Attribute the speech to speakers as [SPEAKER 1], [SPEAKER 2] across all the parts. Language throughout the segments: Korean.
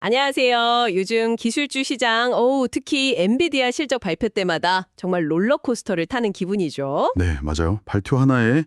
[SPEAKER 1] 안녕하세요. 요즘 기술주 시장, 특히 엔비디아 실적 발표 때마다 정말 롤러코스터를 타는 기분이죠.
[SPEAKER 2] 네, 맞아요. 발표 하나에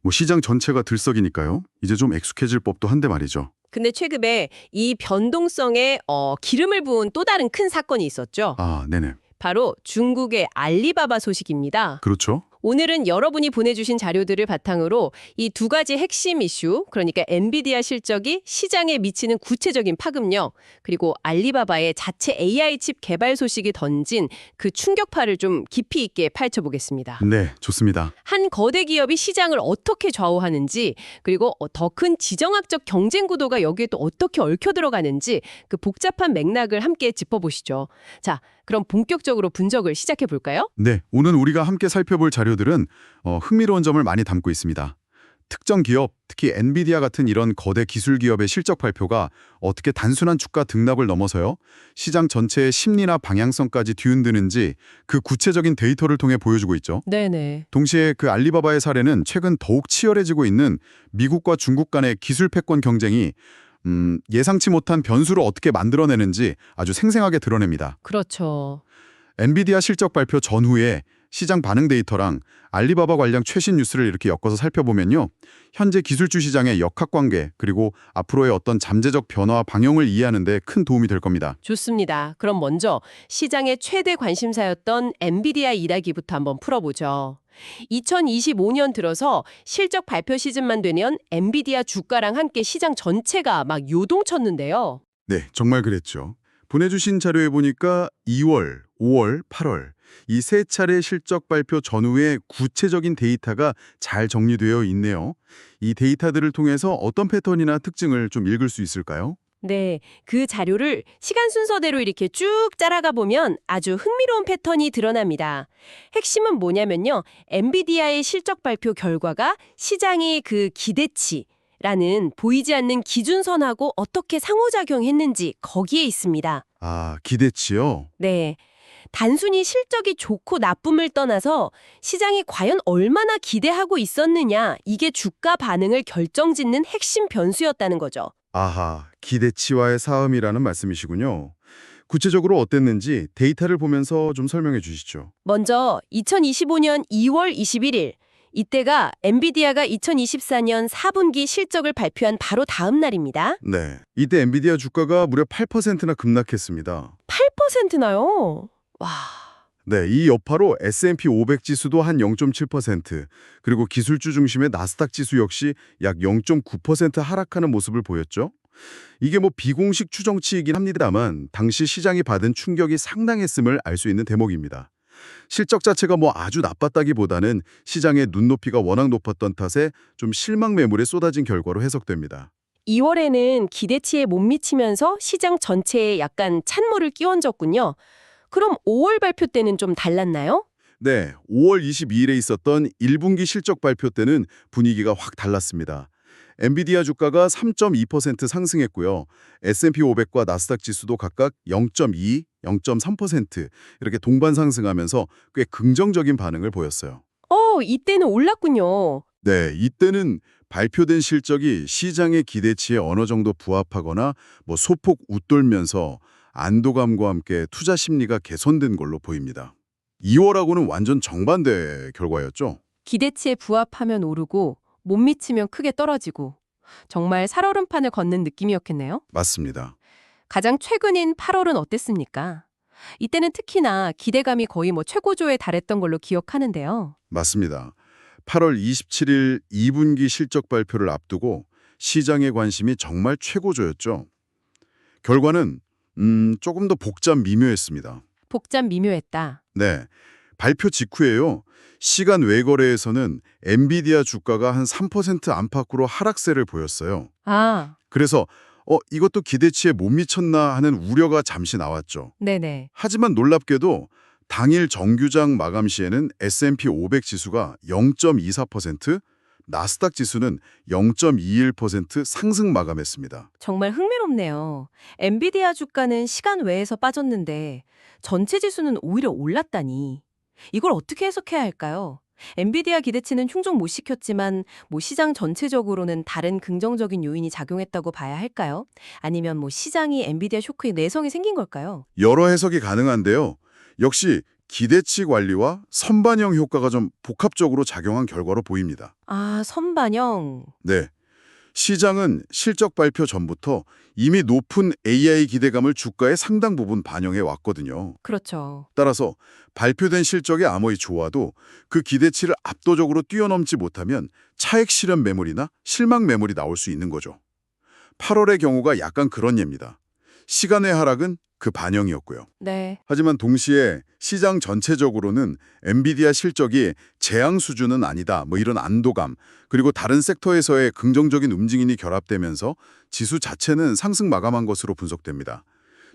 [SPEAKER 2] 시장 전체가 들썩이니까요. 이제 좀 익숙해질 법도 한데 말이죠.
[SPEAKER 1] 근데 최근에 이 변동성에 기름을 부은 또 다른 큰 사건이 있었죠.
[SPEAKER 2] 아, 네네.
[SPEAKER 1] 바로 중국의 알리바바 소식입니다.
[SPEAKER 2] 그렇죠.
[SPEAKER 1] 오늘은 여러분이 보내주신 자료들을 바탕으로 이 두 가지 핵심 이슈, 그러니까 엔비디아 실적이 시장에 미치는 구체적인 파급력, 그리고 알리바바의 자체 AI 칩 개발 소식이 던진 그 충격파를 좀 깊이 있게 파헤쳐보겠습니다.
[SPEAKER 2] 네, 좋습니다.
[SPEAKER 1] 한 거대 기업이 시장을 어떻게 좌우하는지, 그리고 더 큰 지정학적 경쟁 구도가 여기에 또 어떻게 얽혀 들어가는지 그 복잡한 맥락을 함께 짚어보시죠. 자, 그럼 본격적으로 분석을 시작해 볼까요?
[SPEAKER 2] 네, 오늘 우리가 함께 살펴볼 자료들은 흥미로운 점을 많이 담고 있습니다. 특정 기업, 특히 엔비디아 같은 이런 거대 기술 기업의 실적 발표가 어떻게 단순한 주가 등락을 넘어서요, 시장 전체의 심리나 방향성까지 뒤흔드는지 그 구체적인 데이터를 통해 보여주고 있죠.
[SPEAKER 1] 네네.
[SPEAKER 2] 동시에 그 알리바바의 사례는 최근 더욱 치열해지고 있는 미국과 중국 간의 기술 패권 경쟁이 예상치 못한 변수를 어떻게 만들어내는지 아주 생생하게 드러냅니다.
[SPEAKER 1] 그렇죠.
[SPEAKER 2] 엔비디아 실적 발표 전후에 시장 반응 데이터랑 알리바바 관련 최신 뉴스를 이렇게 엮어서 살펴보면요, 현재 기술주 시장의 역학관계 그리고 앞으로의 어떤 잠재적 변화와 방향을 이해하는 데 큰 도움이 될 겁니다.
[SPEAKER 1] 좋습니다. 그럼 먼저 시장의 최대 관심사였던 엔비디아 이야기부터 한번 풀어보죠. 2025년 들어서 실적 발표 시즌만 되면 엔비디아 주가랑 함께 시장 전체가 막 요동쳤는데요.
[SPEAKER 2] 네, 정말 그랬죠. 보내주신 자료에 보니까 2월, 5월, 8월 이 세 차례 실적 발표 전후의 구체적인 데이터가 잘 정리되어 있네요. 이 데이터들을 통해서 어떤 패턴이나 특징을 좀 읽을 수 있을까요?
[SPEAKER 1] 네, 그 자료를 시간 순서대로 이렇게 쭉 짜라가 보면 아주 흥미로운 패턴이 드러납니다. 핵심은 뭐냐면요, 엔비디아의 실적 발표 결과가 시장의 그 기대치라는 보이지 않는 기준선하고 어떻게 상호작용했는지 거기에 있습니다.
[SPEAKER 2] 아, 기대치요?
[SPEAKER 1] 네. 단순히 실적이 좋고 나쁨을 떠나서 시장이 과연 얼마나 기대하고 있었느냐, 이게 주가 반응을 결정짓는 핵심 변수였다는 거죠.
[SPEAKER 2] 아하, 기대치와의 싸움이라는 말씀이시군요. 구체적으로 어땠는지 데이터를 보면서 좀 설명해 주시죠.
[SPEAKER 1] 먼저 2025년 2월 21일, 이때가 엔비디아가 2024년 4분기 실적을 발표한 바로 다음 날입니다.
[SPEAKER 2] 네, 이때 엔비디아 주가가 무려 8%나 급락했습니다.
[SPEAKER 1] 8%나요? 와,
[SPEAKER 2] 네, 이 여파로 S&P 500 지수도 한 0.7%, 그리고 기술주 중심의 나스닥 지수 역시 약 0.9% 하락하는 모습을 보였죠. 이게 비공식 추정치이긴 합니다만 당시 시장이 받은 충격이 상당했음을 알 수 있는 대목입니다. 실적 자체가 아주 나빴다기보다는 시장의 눈높이가 워낙 높았던 탓에 좀 실망 매물에 쏟아진 결과로 해석됩니다.
[SPEAKER 1] 2월에는 기대치에 못 미치면서 시장 전체에 약간 찬물을 끼얹었군요. 그럼 5월 발표 때는 좀 달랐나요?
[SPEAKER 2] 네, 5월 22일에 있었던 1분기 실적 발표 때는 분위기가 확 달랐습니다. 엔비디아 주가가 3.2% 상승했고요. S&P 500과 나스닥 지수도 각각 0.2, 0.3% 이렇게 동반 상승하면서 꽤 긍정적인 반응을 보였어요.
[SPEAKER 1] 이때는 올랐군요.
[SPEAKER 2] 네, 이때는 발표된 실적이 시장의 기대치에 어느 정도 부합하거나 소폭 웃돌면서 안도감과 함께 투자 심리가 개선된 걸로 보입니다. 2월하고는 완전 정반대 결과였죠.
[SPEAKER 1] 기대치에 부합하면 오르고 못 미치면 크게 떨어지고 정말 살얼음판을 걷는 느낌이었겠네요.
[SPEAKER 2] 맞습니다.
[SPEAKER 1] 가장 최근인 8월은 어땠습니까? 이때는 특히나 기대감이 거의 최고조에 달했던 걸로 기억하는데요.
[SPEAKER 2] 맞습니다. 8월 27일 2분기 실적 발표를 앞두고 시장의 관심이 정말 최고조였죠. 결과는 조금 더 복잡 미묘했습니다.
[SPEAKER 1] 복잡 미묘했다.
[SPEAKER 2] 네, 발표 직후에요, 시간 외 거래에서는 엔비디아 주가가 한 3% 안팎으로 하락세를 보였어요.
[SPEAKER 1] 아,
[SPEAKER 2] 그래서 이것도 기대치에 못 미쳤나 하는 우려가 잠시 나왔죠.
[SPEAKER 1] 네네.
[SPEAKER 2] 하지만 놀랍게도 당일 정규장 마감 시에는 S&P 500 지수가 0.24%, 나스닥 지수는 0.21% 상승 마감했습니다.
[SPEAKER 1] 정말 흥미롭네요. 엔비디아 주가는 시간 외에서 빠졌는데 전체 지수는 오히려 올랐다니. 이걸 어떻게 해석해야 할까요? 엔비디아 기대치는 충족 못 시켰지만 시장 전체적으로는 다른 긍정적인 요인이 작용했다고 봐야 할까요? 아니면 시장이 엔비디아 쇼크에 내성이 생긴 걸까요?
[SPEAKER 2] 여러 해석이 가능한데요. 역시 기대치 관리와 선반영 효과가 좀 복합적으로 작용한 결과로 보입니다.
[SPEAKER 1] 아, 선반영.
[SPEAKER 2] 네. 시장은 실적 발표 전부터 이미 높은 AI 기대감을 주가에 상당 부분 반영해 왔거든요.
[SPEAKER 1] 그렇죠.
[SPEAKER 2] 따라서 발표된 실적이 아무리 좋아도 그 기대치를 압도적으로 뛰어넘지 못하면 차익 실현 매물이나 실망 매물이 나올 수 있는 거죠. 8월의 경우가 약간 그런 예입니다. 시간의 하락은 그 반영이었고요.
[SPEAKER 1] 네.
[SPEAKER 2] 하지만 동시에 시장 전체적으로는 엔비디아 실적이 재앙 수준은 아니다, 이런 안도감, 그리고 다른 섹터에서의 긍정적인 움직임이 결합되면서 지수 자체는 상승 마감한 것으로 분석됩니다.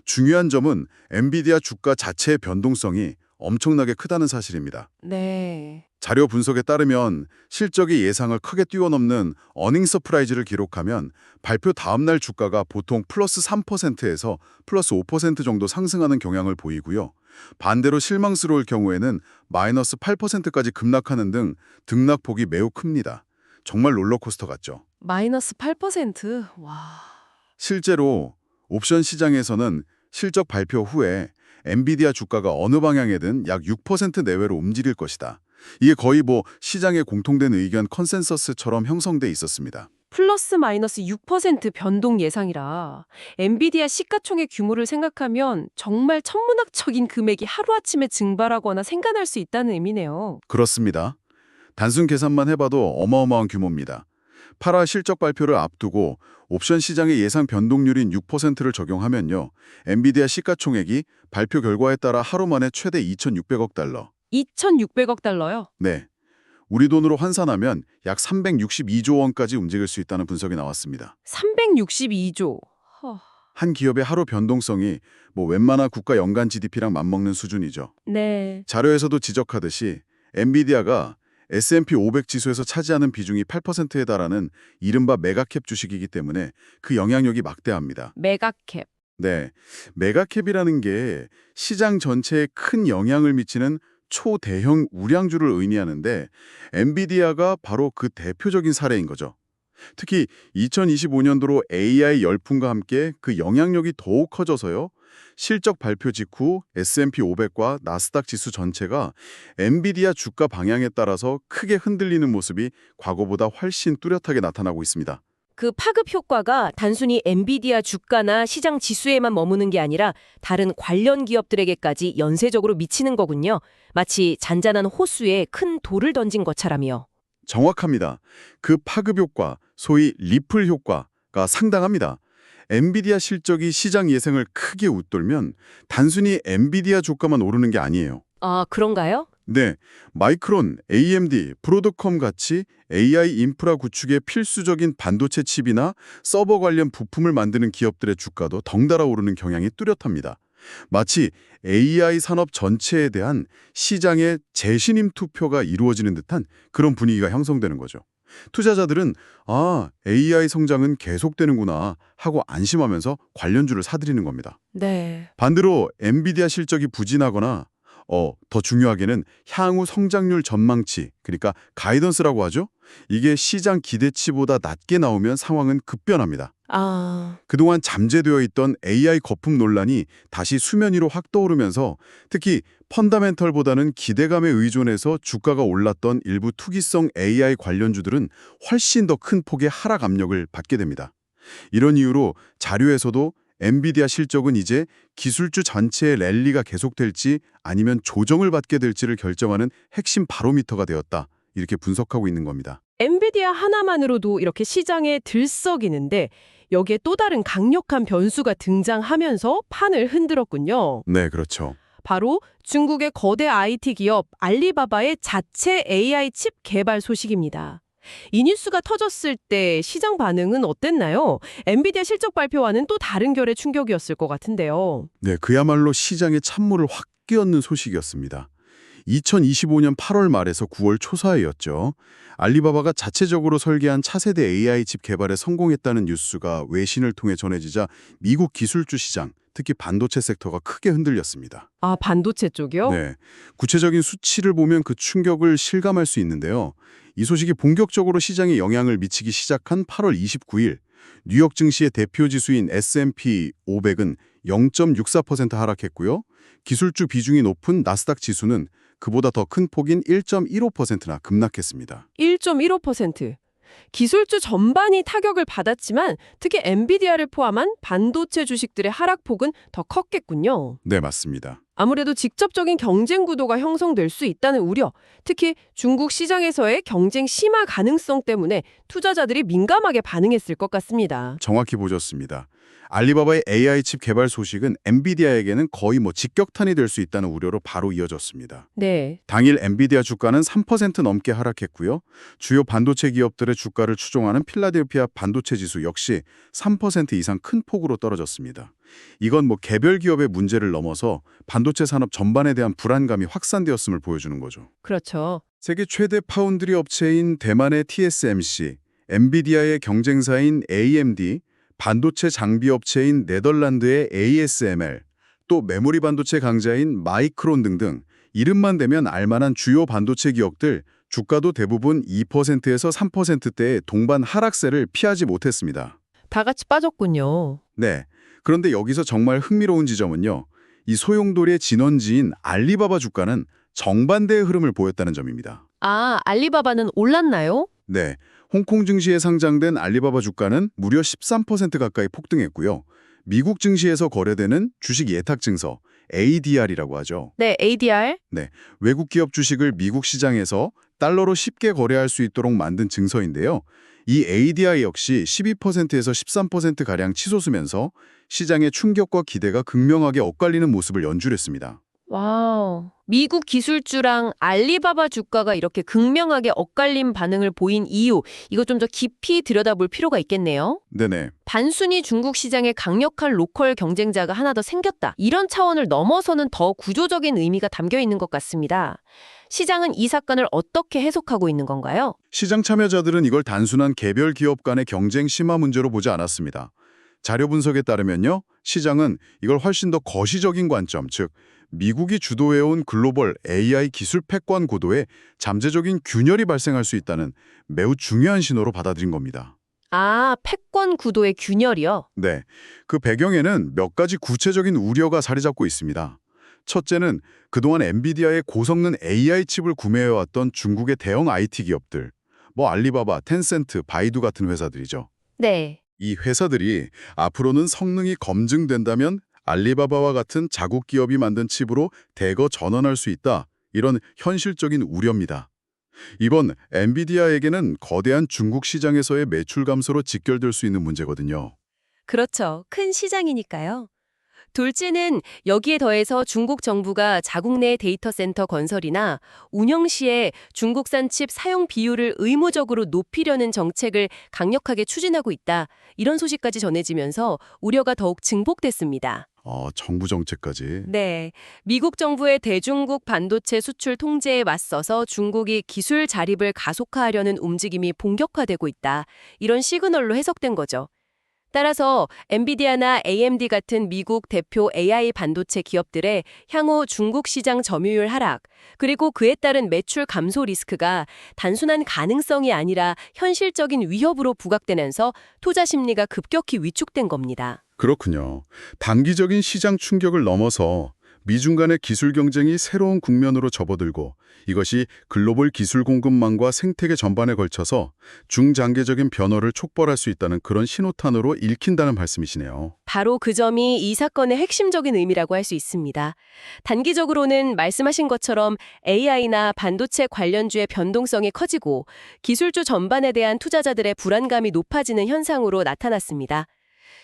[SPEAKER 2] 중요한 점은 엔비디아 주가 자체의 변동성이 엄청나게 크다는 사실입니다.
[SPEAKER 1] 네.
[SPEAKER 2] 자료 분석에 따르면 실적이 예상을 크게 뛰어넘는 어닝 서프라이즈를 기록하면 발표 다음 날 주가가 보통 플러스 3%에서 플러스 5% 정도 상승하는 경향을 보이고요. 반대로 실망스러울 경우에는 마이너스 8%까지 급락하는 등 등락폭이 매우 큽니다. 정말 롤러코스터 같죠.
[SPEAKER 1] 마이너스 8%? 와.
[SPEAKER 2] 실제로 옵션 시장에서는 실적 발표 후에 엔비디아 주가가 어느 방향이든 약 6% 내외로 움직일 것이다. 이게 거의 시장의 공통된 의견 컨센서스처럼 형성돼 있었습니다.
[SPEAKER 1] 플러스 마이너스 6% 변동 예상이라 엔비디아 시가총액 규모를 생각하면 정말 천문학적인 금액이 하루아침에 증발하거나 생겨날 수 있다는 의미네요.
[SPEAKER 2] 그렇습니다. 단순 계산만 해봐도 어마어마한 규모입니다. 8화 실적 발표를 앞두고 옵션 시장의 예상 변동률인 6%를 적용하면요. 엔비디아 시가총액이 발표 결과에 따라 하루 만에 최대 2,600억 달러.
[SPEAKER 1] 2,600억 달러요?
[SPEAKER 2] 네. 우리 돈으로 환산하면 약 362조 원까지 움직일 수 있다는 분석이 나왔습니다.
[SPEAKER 1] 362조.
[SPEAKER 2] 한 기업의 하루 변동성이 웬만한 국가 연간 GDP랑 맞먹는 수준이죠.
[SPEAKER 1] 네.
[SPEAKER 2] 자료에서도 지적하듯이 엔비디아가 S&P 500 지수에서 차지하는 비중이 8%에 달하는 이른바 메가캡 주식이기 때문에 그 영향력이 막대합니다.
[SPEAKER 1] 메가캡.
[SPEAKER 2] 네, 메가캡이라는 게 시장 전체에 큰 영향을 미치는 초대형 우량주를 의미하는데 엔비디아가 바로 그 대표적인 사례인 거죠. 특히 2025년도로 AI 열풍과 함께 그 영향력이 더욱 커져서요. 실적 발표 직후 S&P 500과 나스닥 지수 전체가 엔비디아 주가 방향에 따라서 크게 흔들리는 모습이 과거보다 훨씬 뚜렷하게 나타나고 있습니다.
[SPEAKER 1] 그 파급 효과가 단순히 엔비디아 주가나 시장 지수에만 머무는 게 아니라 다른 관련 기업들에게까지 연쇄적으로 미치는 거군요. 마치 잔잔한 호수에 큰 돌을 던진 것처럼요.
[SPEAKER 2] 정확합니다. 그 파급 효과, 소위 리플 효과가 상당합니다. 엔비디아 실적이 시장 예상을 크게 웃돌면 단순히 엔비디아 주가만 오르는 게 아니에요.
[SPEAKER 1] 아, 그런가요?
[SPEAKER 2] 네, 마이크론, AMD, 브로드컴 같이 AI 인프라 구축에 필수적인 반도체 칩이나 서버 관련 부품을 만드는 기업들의 주가도 덩달아 오르는 경향이 뚜렷합니다. 마치 AI 산업 전체에 대한 시장의 재신임 투표가 이루어지는 듯한 그런 분위기가 형성되는 거죠. 투자자들은 AI 성장은 계속되는구나 하고 안심하면서 관련주를 사들이는 겁니다.
[SPEAKER 1] 네.
[SPEAKER 2] 반대로 엔비디아 실적이 부진하거나 더 중요하게는 향후 성장률 전망치, 그러니까 가이던스라고 하죠. 이게 시장 기대치보다 낮게 나오면 상황은 급변합니다.
[SPEAKER 1] 아,
[SPEAKER 2] 그동안 잠재되어 있던 AI 거품 논란이 다시 수면 위로 확 떠오르면서 특히 펀더멘털보다는 기대감에 의존해서 주가가 올랐던 일부 투기성 AI 관련주들은 훨씬 더 큰 폭의 하락 압력을 받게 됩니다. 이런 이유로 자료에서도 엔비디아 실적은 이제 기술주 전체의 랠리가 계속될지 아니면 조정을 받게 될지를 결정하는 핵심 바로미터가 되었다. 이렇게 분석하고 있는 겁니다.
[SPEAKER 1] 엔비디아 하나만으로도 이렇게 시장에 들썩이는데 여기에 또 다른 강력한 변수가 등장하면서 판을 흔들었군요.
[SPEAKER 2] 네, 그렇죠.
[SPEAKER 1] 바로 중국의 거대 IT 기업 알리바바의 자체 AI 칩 개발 소식입니다. 이 뉴스가 터졌을 때 시장 반응은 어땠나요? 엔비디아 실적 발표와는 또 다른 결의 충격이었을 것 같은데요.
[SPEAKER 2] 네, 그야말로 시장의 찬물을 확 끼얹는 소식이었습니다. 2025년 8월 말에서 9월 초사이였죠. 알리바바가 자체적으로 설계한 차세대 AI 칩 개발에 성공했다는 뉴스가 외신을 통해 전해지자 미국 기술주 시장, 특히 반도체 섹터가 크게 흔들렸습니다.
[SPEAKER 1] 아, 반도체 쪽이요?
[SPEAKER 2] 네, 구체적인 수치를 보면 그 충격을 실감할 수 있는데요. 이 소식이 본격적으로 시장에 영향을 미치기 시작한 8월 29일, 뉴욕 증시의 대표 지수인 S&P 500은 0.64% 하락했고요. 기술주 비중이 높은 나스닥 지수는 그보다 더 큰 폭인 1.15%나 급락했습니다.
[SPEAKER 1] 1.15%. 기술주 전반이 타격을 받았지만 특히 엔비디아를 포함한 반도체 주식들의 하락폭은 더 컸겠군요.
[SPEAKER 2] 네, 맞습니다.
[SPEAKER 1] 아무래도 직접적인 경쟁 구도가 형성될 수 있다는 우려, 특히 중국 시장에서의 경쟁 심화 가능성 때문에 투자자들이 민감하게 반응했을 것 같습니다.
[SPEAKER 2] 정확히 보셨습니다. 알리바바의 AI 칩 개발 소식은 엔비디아에게는 거의 직격탄이 될 수 있다는 우려로 바로 이어졌습니다.
[SPEAKER 1] 네.
[SPEAKER 2] 당일 엔비디아 주가는 3% 넘게 하락했고요. 주요 반도체 기업들의 주가를 추종하는 필라델피아 반도체 지수 역시 3% 이상 큰 폭으로 떨어졌습니다. 이건 개별 기업의 문제를 넘어서 반도체 산업 전반에 대한 불안감이 확산되었음을 보여주는 거죠.
[SPEAKER 1] 그렇죠.
[SPEAKER 2] 세계 최대 파운드리 업체인 대만의 TSMC, 엔비디아의 경쟁사인 AMD, 반도체 장비 업체인 네덜란드의 ASML, 또 메모리 반도체 강자인 마이크론 등등 이름만 대면 알만한 주요 반도체 기업들 주가도 대부분 2%에서 3%대의 동반 하락세를 피하지 못했습니다.
[SPEAKER 1] 다 같이 빠졌군요.
[SPEAKER 2] 네, 그런데 여기서 정말 흥미로운 지점은요. 이 소용돌이의 진원지인 알리바바 주가는 정반대의 흐름을 보였다는 점입니다.
[SPEAKER 1] 아, 알리바바는 올랐나요?
[SPEAKER 2] 네, 홍콩 증시에 상장된 알리바바 주가는 무려 13% 가까이 폭등했고요. 미국 증시에서 거래되는 주식 예탁 증서, ADR이라고 하죠.
[SPEAKER 1] 네, ADR.
[SPEAKER 2] 네, 외국 기업 주식을 미국 시장에서 달러로 쉽게 거래할 수 있도록 만든 증서인데요. 이 ADR 역시 12%에서 13%가량 치솟으면서 시장의 충격과 기대가 극명하게 엇갈리는 모습을 연출했습니다.
[SPEAKER 1] 와우. 미국 기술주랑 알리바바 주가가 이렇게 극명하게 엇갈린 반응을 보인 이유, 이거 좀 더 깊이 들여다볼 필요가 있겠네요.
[SPEAKER 2] 네네.
[SPEAKER 1] 단순히 중국 시장에 강력한 로컬 경쟁자가 하나 더 생겼다. 이런 차원을 넘어서는 더 구조적인 의미가 담겨 있는 것 같습니다. 시장은 이 사건을 어떻게 해석하고 있는 건가요?
[SPEAKER 2] 시장 참여자들은 이걸 단순한 개별 기업 간의 경쟁 심화 문제로 보지 않았습니다. 자료 분석에 따르면요. 시장은 이걸 훨씬 더 거시적인 관점, 즉 미국이 주도해온 글로벌 AI 기술 패권 고도에 잠재적인 균열이 발생할 수 있다는 매우 중요한 신호로 받아들인 겁니다.
[SPEAKER 1] 아, 패권 구도의 균열이요?
[SPEAKER 2] 네, 그 배경에는 몇 가지 구체적인 우려가 자리 잡고 있습니다. 첫째는 그동안 엔비디아의 고성능 AI 칩을 구매해왔던 중국의 대형 IT 기업들, 알리바바, 텐센트, 바이두 같은 회사들이죠.
[SPEAKER 1] 네.
[SPEAKER 2] 이 회사들이 앞으로는 성능이 검증된다면 알리바바와 같은 자국 기업이 만든 칩으로 대거 전환할 수 있다. 이런 현실적인 우려입니다. 이번 엔비디아에게는 거대한 중국 시장에서의 매출 감소로 직결될 수 있는 문제거든요.
[SPEAKER 1] 그렇죠. 큰 시장이니까요. 둘째는 여기에 더해서 중국 정부가 자국 내 데이터 센터 건설이나 운영 시에 중국산 칩 사용 비율을 의무적으로 높이려는 정책을 강력하게 추진하고 있다. 이런 소식까지 전해지면서 우려가 더욱 증폭됐습니다.
[SPEAKER 2] 정부 정책까지.
[SPEAKER 1] 네. 미국 정부의 대중국 반도체 수출 통제에 맞서서 중국이 기술 자립을 가속화하려는 움직임이 본격화되고 있다. 이런 시그널로 해석된 거죠. 따라서 엔비디아나 AMD 같은 미국 대표 AI 반도체 기업들의 향후 중국 시장 점유율 하락, 그리고 그에 따른 매출 감소 리스크가 단순한 가능성이 아니라 현실적인 위협으로 부각되면서 투자 심리가 급격히 위축된 겁니다.
[SPEAKER 2] 그렇군요. 단기적인 시장 충격을 넘어서 미중 간의 기술 경쟁이 새로운 국면으로 접어들고 이것이 글로벌 기술 공급망과 생태계 전반에 걸쳐서 중장기적인 변화를 촉발할 수 있다는 그런 신호탄으로 읽힌다는 말씀이시네요.
[SPEAKER 1] 바로 그 점이 이 사건의 핵심적인 의미라고 할 수 있습니다. 단기적으로는 말씀하신 것처럼 AI나 반도체 관련주의 변동성이 커지고 기술주 전반에 대한 투자자들의 불안감이 높아지는 현상으로 나타났습니다.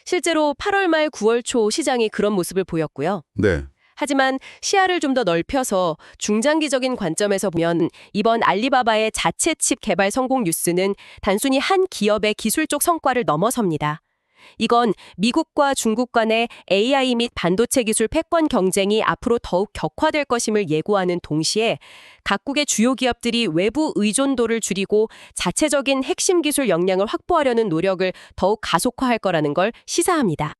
[SPEAKER 1] 실제로 8월 말 9월 초 시장이 그런 모습을 보였고요.
[SPEAKER 2] 네.
[SPEAKER 1] 하지만 시야를 좀 더 넓혀서 중장기적인 관점에서 보면 이번 알리바바의 자체 칩 개발 성공 뉴스는 단순히 한 기업의 기술적 성과를 넘어섭니다. 이건 미국과 중국 간의 AI 및 반도체 기술 패권 경쟁이 앞으로 더욱 격화될 것임을 예고하는 동시에 각국의 주요 기업들이 외부 의존도를 줄이고 자체적인 핵심 기술 역량을 확보하려는 노력을 더욱 가속화할 거라는 걸 시사합니다.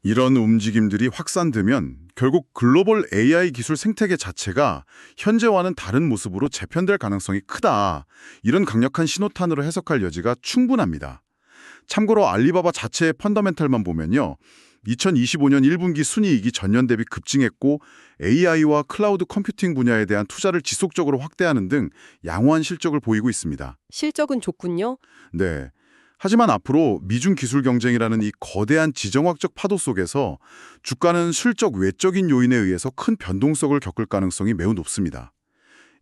[SPEAKER 2] 이런 움직임들이 확산되면 결국 글로벌 AI 기술 생태계 자체가 현재와는 다른 모습으로 재편될 가능성이 크다. 이런 강력한 신호탄으로 해석할 여지가 충분합니다. 참고로 알리바바 자체의 펀더멘탈만 보면요. 2025년 1분기 순이익이 전년 대비 급증했고 AI와 클라우드 컴퓨팅 분야에 대한 투자를 지속적으로 확대하는 등 양호한 실적을 보이고 있습니다.
[SPEAKER 1] 실적은 좋군요.
[SPEAKER 2] 네. 하지만 앞으로 미중 기술 경쟁이라는 이 거대한 지정학적 파도 속에서 주가는 실적 외적인 요인에 의해서 큰 변동성을 겪을 가능성이 매우 높습니다.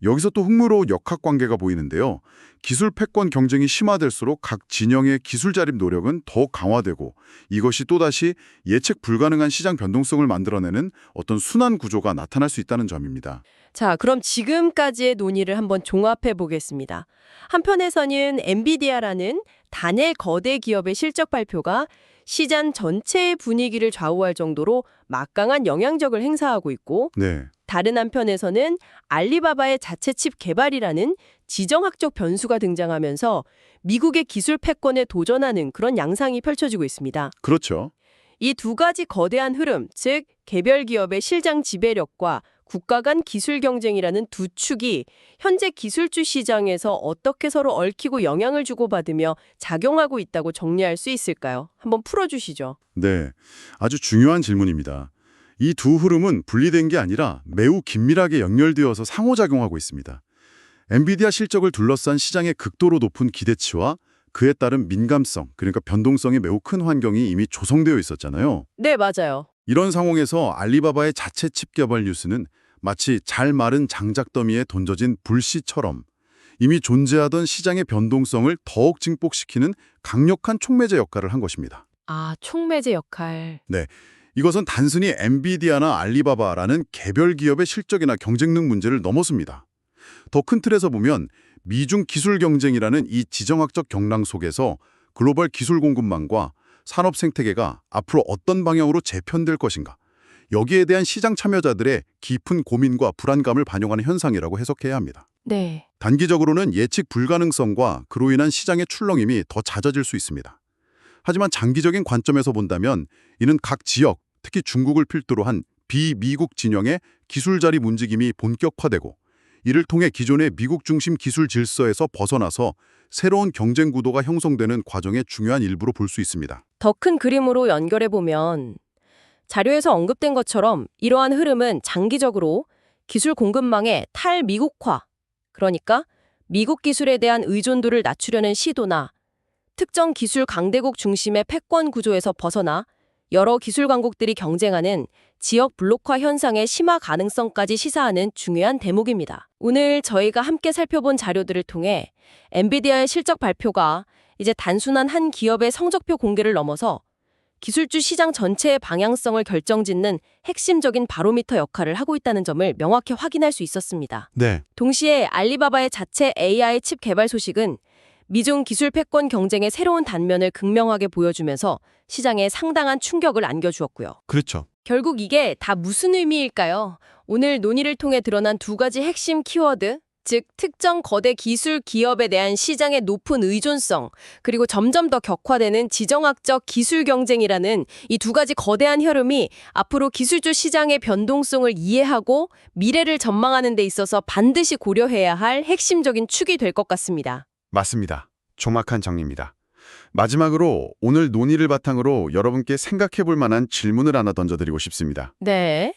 [SPEAKER 2] 여기서 또 흥미로운 역학관계가 보이는데요. 기술 패권 경쟁이 심화될수록 각 진영의 기술 자립 노력은 더욱 강화되고 이것이 또다시 예측 불가능한 시장 변동성을 만들어내는 어떤 순환 구조가 나타날 수 있다는 점입니다.
[SPEAKER 1] 자, 그럼 지금까지의 논의를 한번 종합해 보겠습니다. 한편에서는 엔비디아라는 단일 거대 기업의 실적 발표가 시장 전체의 분위기를 좌우할 정도로 막강한 영향력을 행사하고 있고
[SPEAKER 2] 네.
[SPEAKER 1] 다른 한편에서는 알리바바의 자체 칩 개발이라는 지정학적 변수가 등장하면서 미국의 기술 패권에 도전하는 그런 양상이 펼쳐지고 있습니다.
[SPEAKER 2] 그렇죠.
[SPEAKER 1] 이 두 가지 거대한 흐름, 즉 개별 기업의 실장 지배력과 국가 간 기술 경쟁이라는 두 축이 현재 기술주 시장에서 어떻게 서로 얽히고 영향을 주고받으며 작용하고 있다고 정리할 수 있을까요? 한번 풀어주시죠.
[SPEAKER 2] 네. 아주 중요한 질문입니다. 이 두 흐름은 분리된 게 아니라 매우 긴밀하게 연결되어서 상호작용하고 있습니다. 엔비디아 실적을 둘러싼 시장의 극도로 높은 기대치와 그에 따른 민감성, 그러니까 변동성이 매우 큰 환경이 이미 조성되어 있었잖아요.
[SPEAKER 1] 네, 맞아요.
[SPEAKER 2] 이런 상황에서 알리바바의 자체 칩 개발 뉴스는 마치 잘 마른 장작더미에 던져진 불씨처럼 이미 존재하던 시장의 변동성을 더욱 증폭시키는 강력한 촉매제 역할을 한 것입니다.
[SPEAKER 1] 아, 촉매제 역할.
[SPEAKER 2] 네, 이것은 단순히 엔비디아나 알리바바라는 개별 기업의 실적이나 경쟁력 문제를 넘어섭니다. 더 큰 틀에서 보면 미중 기술 경쟁이라는 이 지정학적 경랑 속에서 글로벌 기술 공급망과 산업 생태계가 앞으로 어떤 방향으로 재편될 것인가, 여기에 대한 시장 참여자들의 깊은 고민과 불안감을 반영하는 현상이라고 해석해야 합니다.
[SPEAKER 1] 네.
[SPEAKER 2] 단기적으로는 예측 불가능성과 그로 인한 시장의 출렁임이 더 잦아질 수 있습니다. 하지만 장기적인 관점에서 본다면 이는 각 지역, 특히 중국을 필두로 한 비미국 진영의 기술 자립 움직임이 본격화되고 이를 통해 기존의 미국 중심 기술 질서에서 벗어나서 새로운 경쟁 구도가 형성되는 과정의 중요한 일부로 볼 수 있습니다.
[SPEAKER 1] 더 큰 그림으로 연결해보면 자료에서 언급된 것처럼 이러한 흐름은 장기적으로 기술 공급망의 탈미국화, 그러니까 미국 기술에 대한 의존도를 낮추려는 시도나 특정 기술 강대국 중심의 패권 구조에서 벗어나 여러 기술 강국들이 경쟁하는 지역 블록화 현상의 심화 가능성까지 시사하는 중요한 대목입니다. 오늘 저희가 함께 살펴본 자료들을 통해 엔비디아의 실적 발표가 이제 단순한 한 기업의 성적표 공개를 넘어서 기술주 시장 전체의 방향성을 결정짓는 핵심적인 바로미터 역할을 하고 있다는 점을 명확히 확인할 수 있었습니다.
[SPEAKER 2] 네.
[SPEAKER 1] 동시에 알리바바의 자체 AI 칩 개발 소식은 미중 기술 패권 경쟁의 새로운 단면을 극명하게 보여주면서 시장에 상당한 충격을 안겨주었고요.
[SPEAKER 2] 그렇죠.
[SPEAKER 1] 결국 이게 다 무슨 의미일까요? 오늘 논의를 통해 드러난 두 가지 핵심 키워드, 즉 특정 거대 기술 기업에 대한 시장의 높은 의존성, 그리고 점점 더 격화되는 지정학적 기술 경쟁이라는 이 두 가지 거대한 흐름이 앞으로 기술주 시장의 변동성을 이해하고 미래를 전망하는 데 있어서 반드시 고려해야 할 핵심적인 축이 될 것 같습니다.
[SPEAKER 2] 맞습니다. 정확한 정리입니다. 마지막으로 오늘 논의를 바탕으로 여러분께 생각해 볼 만한 질문을 하나 던져드리고 싶습니다.
[SPEAKER 1] 네.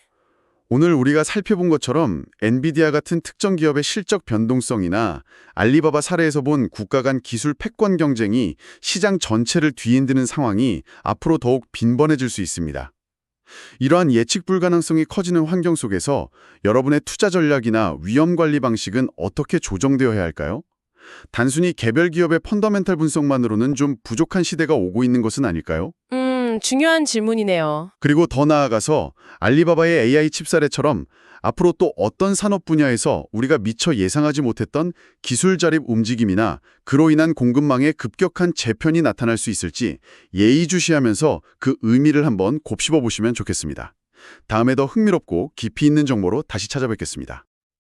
[SPEAKER 2] 오늘 우리가 살펴본 것처럼 엔비디아 같은 특정 기업의 실적 변동성이나 알리바바 사례에서 본 국가 간 기술 패권 경쟁이 시장 전체를 뒤흔드는 상황이 앞으로 더욱 빈번해질 수 있습니다. 이러한 예측 불가능성이 커지는 환경 속에서 여러분의 투자 전략이나 위험 관리 방식은 어떻게 조정되어야 할까요? 단순히 개별 기업의 펀더멘탈 분석만으로는 좀 부족한 시대가 오고 있는 것은 아닐까요?
[SPEAKER 1] 중요한 질문이네요.
[SPEAKER 2] 그리고 더 나아가서 알리바바의 AI 칩 사례처럼 앞으로 또 어떤 산업 분야에서 우리가 미처 예상하지 못했던 기술 자립 움직임이나 그로 인한 공급망의 급격한 재편이 나타날 수 있을지 예의주시하면서 그 의미를 한번 곱씹어 보시면 좋겠습니다. 다음에 더 흥미롭고 깊이 있는 정보로 다시 찾아뵙겠습니다.